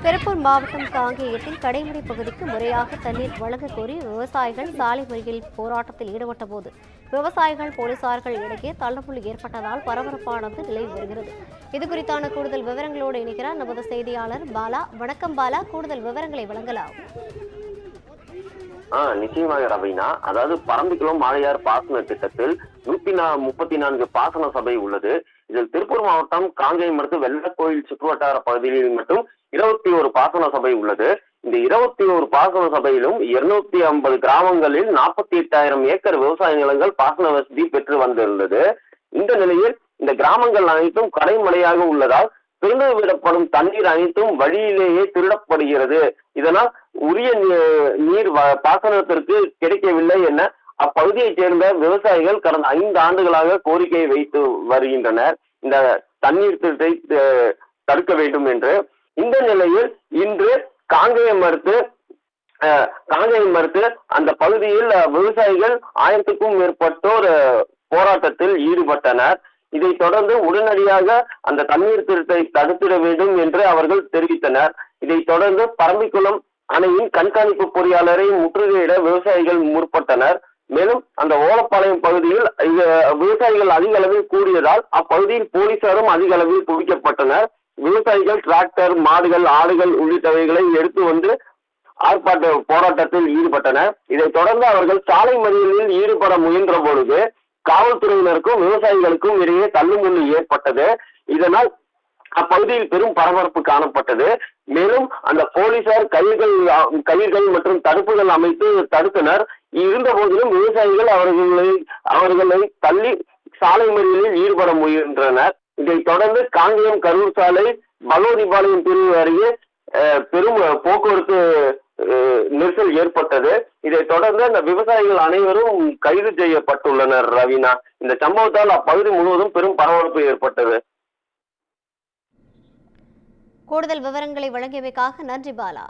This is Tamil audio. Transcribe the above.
திருப்பூர் மாவட்டம் காங்கேயத்தில் கடைமடை பகுதிக்கு முறையாக தண்ணீர் வழங்க கோரி விவசாயிகள் சாலை மறியலில் போராட்டத்தில் ஈடுபட்ட போது விவசாயிகள் போலீசார்கள் இடையே தள்ளுமுள்ளு ஏற்பட்டதால் பரபரப்பானது நிலவி வருகிறது. இதுகுறித்தான கூடுதல் விவரங்களோடு இணைக்கிறார் நமது செய்தியாளர் பாலா. வணக்கம் பாலா, கூடுதல் விவரங்களை வழங்கலாம். நிச்சயமாக ரவீனா. அதாவது பரம்பிக்குளம் ஆழியார் பாசன திட்டத்தில் 134 பாசன சபை உள்ளது. இதில் திருப்பூர் மாவட்டம் காங்கேயம் அடுத்து வெள்ளக்கோயில் சுற்றுவட்டார பகுதியில் மட்டும் 21 பாசன சபை உள்ளது. இந்த 21 பாசன சபையிலும் 250 கிராமங்களில் 48,000 ஏக்கர் விவசாய நிலங்கள் பாசன வசதி பெற்று வந்திருந்தது. இந்த நிலையில் இந்த கிராமங்கள் அனைத்தும் கடைமடையாக உள்ளதால் திறந்து விடப்படும் தண்ணீர் அனைத்தும் வழியிலேயே திருடப்படுகிறது. இதனால் உரிய நீர் பாசனத்திற்கு கிடைக்கவில்லை என அப்பகுதியைச் சேர்ந்த விவசாயிகள் கடந்த 5 ஆண்டுகளாக கோரிக்கை வைத்து வருகின்றனர், இந்த தண்ணீர் திருட்டை தடுக்க வேண்டும் என்று. இந்த நிலையில் இன்று காங்கேயம் மறுத்து அந்த பகுதியில் விவசாயிகள் 1000க்கும் மேற்பட்டோர் போராட்டத்தில் ஈடுபட்டனர். இதைத் தொடர்ந்து உடனடியாக அந்த தண்ணீர் திருட்டை தடுத்திட வேண்டும் என்று அவர்கள் தெரிவித்தனர். இதைத் தொடர்ந்து பரம்பிக்குளம் அணையின் கண்காணிப்பு பொறியாளரை முற்றுகையிட விவசாயிகள் முற்பட்டனர். மேலும் அந்த ஓலப்பாளையம் பகுதியில் விவசாயிகள் அதிக அளவில் கூடியதால் அப்பகுதியில் போலீசாரும் அதிக அளவில் குவிக்கப்பட்டனர். விவசாயிகள் டிராக்டர், மாடுகள், ஆடுகள் உள்ளிட்டவைகளை எடுத்து வந்து ஆர்ப்பாட்ட போராட்டத்தில் ஈடுபட்டனர். இதைத் தொடர்ந்து அவர்கள் சாலை மறியலில் ஈடுபட முயன்ற பொழுது காவல்துறையினருக்கும் விவசாயிகளுக்கும் இடையே தள்ளுமுள்ளு ஏற்பட்டது. இதனால் அப்பகுதியில் பெரும் பரபரப்பு காணப்பட்டது. மேலும் அந்த போலீசார் கயிர்கள் மற்றும் தடுப்புகள் அமைத்து தடுத்தனர். இருந்த போதிலும் விவசாயிகள் அவர்களை தள்ளி சாலை மறியலில் ஈடுபட முயன்றனர். இதைத் தொடர்ந்து காங்கேயம் கரூர் சாலை பகவதிபாளையம் பிரிவு அருகே பெரும் போக்குவரத்து நெரிசல் ஏற்பட்டது. இதைத் தொடர்ந்து அந்த விவசாயிகள் அனைவரும் கைது செய்யப்பட்டுள்ளனர். ரவீனா, இந்த சம்பவத்தால் அப்பகுதி முழுவதும் பெரும் பரபரப்பு ஏற்பட்டது. கூடுதல் விவரங்களை வழங்கியமைக்காக நன்றி பாலா.